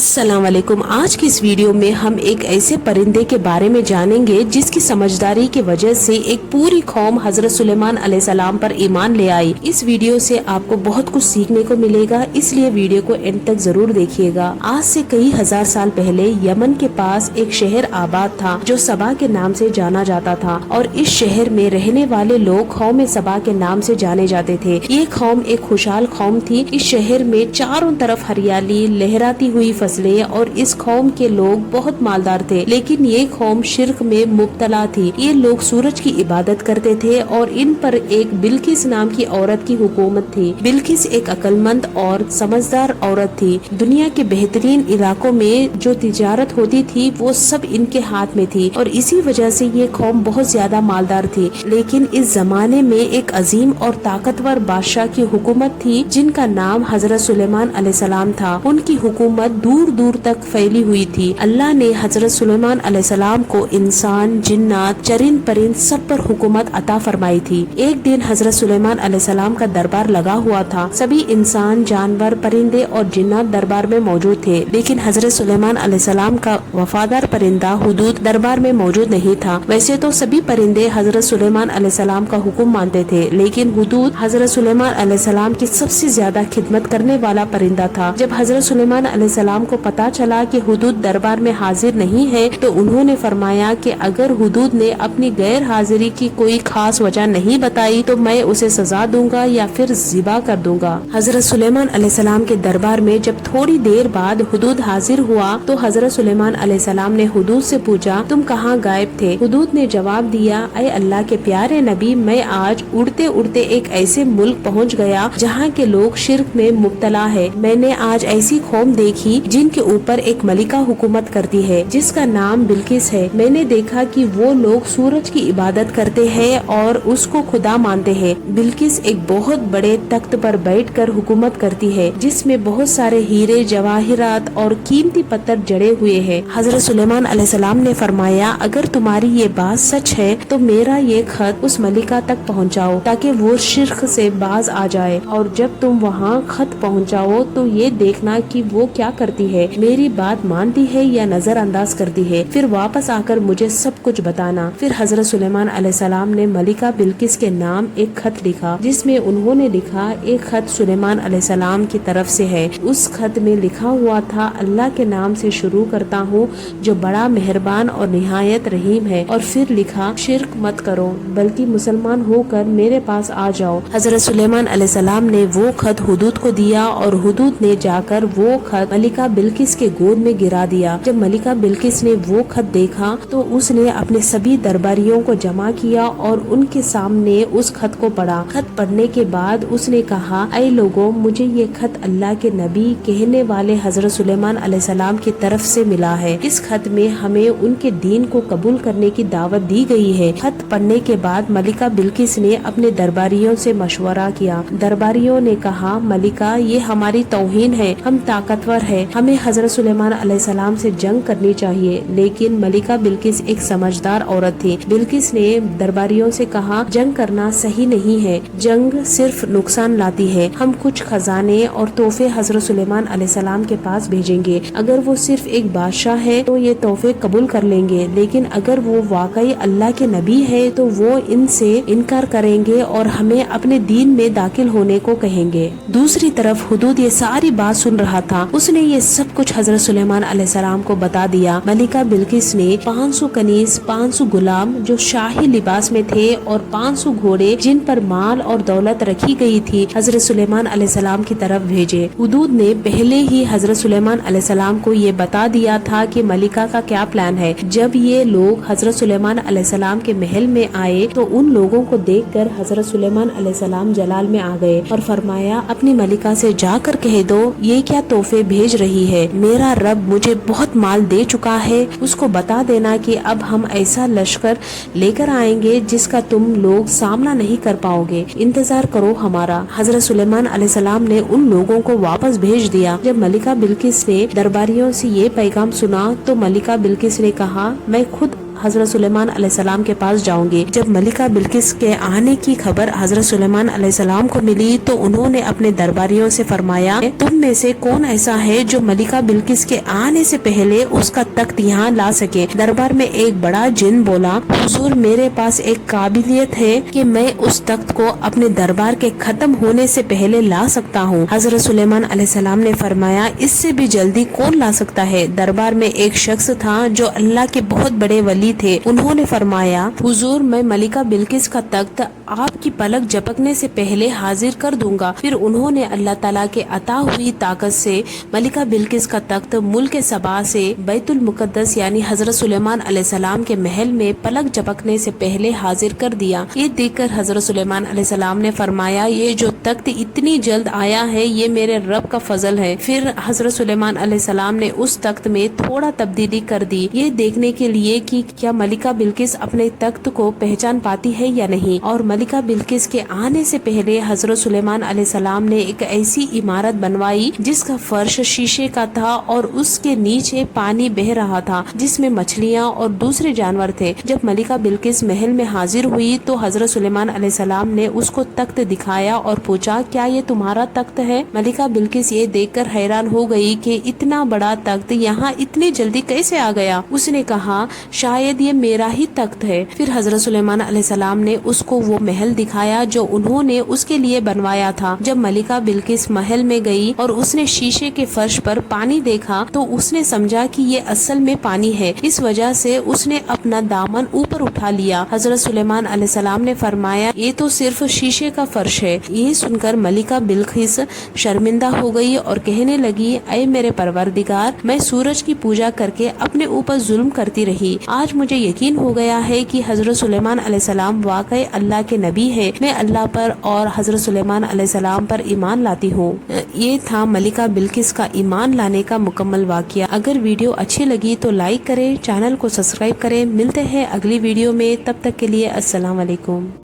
अस्सलाम वालेकुम। आज की इस वीडियो में हम एक ऐसे परिंदे के बारे में जानेंगे जिसकी समझदारी की वजह से एक पूरी कौम हजरत सुलेमान अलैहिस्सलाम पर ईमान ले आई। इस वीडियो से आपको बहुत कुछ सीखने को मिलेगा, इसलिए वीडियो को एंड तक जरूर देखिएगा। आज से कई हजार साल पहले यमन के पास एक शहर आबाद था जो सबा के नाम से जाना जाता था और इस शहर में रहने वाले लोग कौम सबा के नाम से जाने जाते थे। ये कौम एक खुशहाल कौम थी। इस शहर में चारों तरफ हरियाली, लहराती हुई फसलें और इस कौम के लोग बहुत मालदार थे। लेकिन ये कौम शिर्क में मुब्तला थी। ये लोग सूरज की इबादत करते थे और इन पर एक बिल्किस नाम की औरत की हुकूमत थी। बिल्किस एक अक्लमंद और समझदार औरत थी। दुनिया के बेहतरीन इलाकों में जो तिजारत होती थी वो सब इनके हाथ में थी और इसी वजह से ये कौम बहुत ज्यादा मालदार थी। लेकिन इस जमाने में एक अजीम और ताकतवर बादशाह की हुकूमत थी जिनका नाम हजरत सुलेमान अलैहिस्सलाम था। उनकी हुकूमत दूर दूर तक फैली हुई थी। अल्लाह ने हजरत सुलेमान अलैहिस्सलाम को इंसान, जिन्नात, चरिंद परिंद सब पर हुकूमत अता फरमाई थी। एक दिन हजरत सुलेमान अलैहिस्सलाम का दरबार लगा हुआ था। सभी इंसान, जानवर, परिंदे और जिन्नात दरबार में मौजूद थे। लेकिन हजरत सुलेमान अलैहिस्सलाम का वफादार परिंदा हुदूद दरबार में मौजूद नहीं था। वैसे तो सभी परिंदे हजरत सुलेमान अलैहिस्सलाम का हुक्म मानते थे, लेकिन हुदूद हजरत सुलेमान अलैहिस्सलाम की सबसे ज्यादा खिदमत करने वाला परिंदा था। जब हजरत सुलेमान अलैहिस्सलाम को पता चला कि हुदूद दरबार में हाजिर नहीं है तो उन्होंने फरमाया कि अगर हुदूद ने अपनी गैर हाजिरी की कोई खास वजह नहीं बताई तो मैं उसे सजा दूंगा या फिर ज़िबा कर दूंगा। हजरत सुलेमान अलैहिस्सलाम के दरबार में जब थोड़ी देर बाद हुदूद हाजिर हुआ तो हजरत सुलेमान अलैहिस्सलाम ने हुदूद से पूछा, तुम कहाँ गायब थे? हुदूद ने जवाब दिया, ऐ अल्लाह के प्यारे नबी, मैं आज उड़ते उड़ते एक ऐसे मुल्क पहुँच गया जहाँ के लोग शिर्क में मुब्तला है। मैंने आज ऐसी कौम देखी जिनके ऊपर एक मलिका हुकूमत करती है जिसका नाम बिल्किस है। मैंने देखा कि वो लोग सूरज की इबादत करते हैं और उसको खुदा मानते हैं। बिल्किस एक बहुत बड़े तख्त पर बैठकर हुकूमत करती है जिसमें बहुत सारे हीरे, जवाहिरात और कीमती पत्थर जड़े हुए हैं। हजरत सुलेमान अलैहिस्सलाम ने फरमाया, अगर तुम्हारी ये बात सच है तो मेरा ये खत उस मलिका तक पहुँचाओ ताकि वो शिर्क से बाज आ जाए, और जब तुम वहाँ खत पहुँचाओ तो ये देखना कि वो क्या करती है, मेरी बात मानती है या नजरअंदाज करती है, फिर वापस आकर मुझे सब कुछ बताना। फिर हजरत सुलेमान अलैहिस्सलाम ने मलिका बिल्किस के नाम एक खत लिखा जिसमें उन्होंने लिखा, एक खत सुलेमान अलैहिस्सलाम की तरफ से है। उस खत में लिखा हुआ था, अल्लाह के नाम से शुरू करता हूँ जो बड़ा मेहरबान और निहायत रहीम है। और फिर लिखा, शिर्क मत करो बल्कि मुसलमान होकर मेरे पास आ जाओ। हजरत सुलेमान अलैहिस्सलाम ने वो खत हुदूद को दिया और हुदूद ने जाकर वो खत मलिका बिल्किस के गोद में गिरा दिया। जब मलिका बिल्किस ने वो खत देखा तो उसने अपने सभी दरबारियों को जमा किया और उनके सामने उस खत को पढ़ा। खत पढ़ने के बाद उसने कहा, ऐ लोगों, मुझे ये खत अल्लाह के नबी कहने वाले हजरत सुलेमान अलैहिस्सलाम की तरफ से मिला है। इस खत में हमें उनके दीन को कबूल करने की दावत दी गई है। खत पढ़ने के बाद मलिका बिल्किस ने अपने दरबारियों से मशवरा किया। दरबारियों ने कहा, मलिका, ये हमारी तौहीन है, हम ताकतवर है, हमें हजरत सुलेमान अलैहिस्सलाम से जंग करनी चाहिए। लेकिन मलिका बिल्किस एक समझदार औरत थी। बिल्किस ने दरबारियों से कहा, जंग करना सही नहीं है, जंग सिर्फ नुकसान लाती है। हम कुछ खजाने और तोहफे हजरत सुलेमान अलैहिस्सलाम के पास भेजेंगे। अगर वो सिर्फ एक बादशाह है तो ये तोहफे कबूल कर लेंगे, लेकिन अगर वो वाकई अल्लाह के नबी है तो वो इनसे इनकार करेंगे और हमें अपने दीन में दाखिल होने को कहेंगे। दूसरी तरफ हुदूद ये सारी बात सुन रहा था। उसने ये सब कुछ हजरत सुलेमान अलैहिस्सलाम को बता दिया। मलिका बिल्किस ने 500 कनीज, 500 गुलाम जो शाही लिबास में थे और 500 घोड़े जिन पर माल और दौलत रखी गई थी हजरत सुलेमान अलैहिस्सलाम की तरफ भेजे। हुदूद ने पहले ही हजरत सुलेमान अलैहिस्सलाम को ये बता दिया था कि मलिका का क्या प्लान है। जब ये लोग हजरत सुलेमान अलैहिस्सलाम के महल में आए तो उन लोगों को देखकर हजरत सुलेमान अलैहिस्सलाम जलाल में आ गए और फरमाया, अपनी मलिका से जाकर कह दो ये क्या तोहफे भेज रही है। मेरा रब मुझे बहुत माल दे चुका है, उसको बता देना कि अब हम ऐसा लश्कर लेकर आएंगे जिसका तुम लोग सामना नहीं कर पाओगे, इंतजार करो हमारा। हजरत सुलेमान अलैहिस्सलाम ने उन लोगों को वापस भेज दिया। जब मलिका बिल्किस ने दरबारियों से ये पैगाम सुना तो मलिका बिल्किस ने कहा, मैं खुद حضرت سلیمان علیہ السلام کے پاس جاؤں گی۔ جب ملکہ بلقیس کے آنے کی خبر حضرت سلیمان علیہ السلام کو ملی تو انہوں نے اپنے درباریوں سے فرمایا، تم میں سے کون ایسا ہے جو ملکہ بلقیس کے آنے سے پہلے اس کا تخت یہاں لا سکے؟ دربار میں ایک بڑا جن بولا، حضور میرے پاس ایک قابلیت ہے کہ میں اس تخت کو اپنے دربار کے ختم ہونے سے پہلے لا سکتا ہوں۔ حضرت سلیمان علیہ السلام نے فرمایا، اس سے بھی جلدی کون لا سکتا ہے؟ دربار میں ایک شخص تھا جو اللہ کے بہت بڑے ولی تھے، انہوں نے فرمایا، حضور میں ملکہ بلقیس کا تخت آپ کی پلک جھپکنے سے پہلے حاضر کر دوں گا۔ پھر انہوں نے اللہ تعالیٰ کے عطا ہوئی طاقت سے ملکہ بلقیس کا تخت ملک سبا سے بیت المقدس یعنی حضرت سلیمان علیہ السلام کے محل میں پلک جھپکنے سے پہلے حاضر کر دیا۔ یہ دیکھ کر حضرت سلیمان علیہ السلام نے فرمایا، یہ جو تخت اتنی جلد آیا ہے یہ میرے رب کا فضل ہے۔ پھر حضرت سلیمان علیہ السلام نے اس تخت میں تھوڑا تبدیلی کر دی، یہ دیکھنے کے لیے کہ کیا ملکہ بلقیس اپنے تخت کو پہچان پاتی ہے یا نہیں۔ اور ملکہ بلقیس کے آنے سے پہلے حضرت سلیمان علیہ السلام نے ایک ایسی عمارت بنوائی جس کا فرش شیشے کا تھا اور اس کے نیچے پانی بہہ رہا تھا جس میں مچھلیاں اور دوسرے جانور تھے۔ جب ملکہ بلقیس محل میں حاضر ہوئی تو حضرت سلیمان علیہ السلام نے اس کو تخت دکھایا اور پوچھا، کیا یہ تمہارا تخت ہے؟ ملکہ بلقیس یہ دیکھ کر حیران ہو گئی کہ اتنا بڑا تخت یہاں اتنی جلدی کیسے آ گیا۔ اس نے کہا، شاید یہ میرا ہی تخت ہے۔ پھر حضرت سلیمان علیہ السلام نے اس کو وہ محل دکھایا جو انہوں نے اس کے لیے بنوایا تھا۔ جب ملکہ بلقیس محل میں گئی اور اس نے شیشے کے فرش پر پانی دیکھا تو اس نے سمجھا کہ یہ اصل میں پانی ہے، اس وجہ سے اس نے اپنا دامن اوپر اٹھا لیا۔ حضرت سلیمان علیہ السلام نے فرمایا، یہ تو صرف شیشے کا فرش ہے۔ یہ سن کر ملکہ بلقیس شرمندہ ہو گئی اور کہنے لگی، اے میرے پروردگار، میں سورج کی پوجا کر کے اپنے اوپر ظلم کرتی رہی، آج مجھے یقین ہو گیا ہے کہ حضرت سلیمان علیہ السلام واقعی اللہ کے نبی ہے۔ میں اللہ پر اور حضرت سلیمان علیہ السلام پر ایمان لاتی ہوں۔ یہ تھا ملکہ بلقیس کا ایمان لانے کا مکمل واقعہ۔ اگر ویڈیو اچھی لگی تو لائک کریں، چینل کو سبسکرائب کریں۔ ملتے ہیں اگلی ویڈیو میں، تب تک کے لیے السلام علیکم۔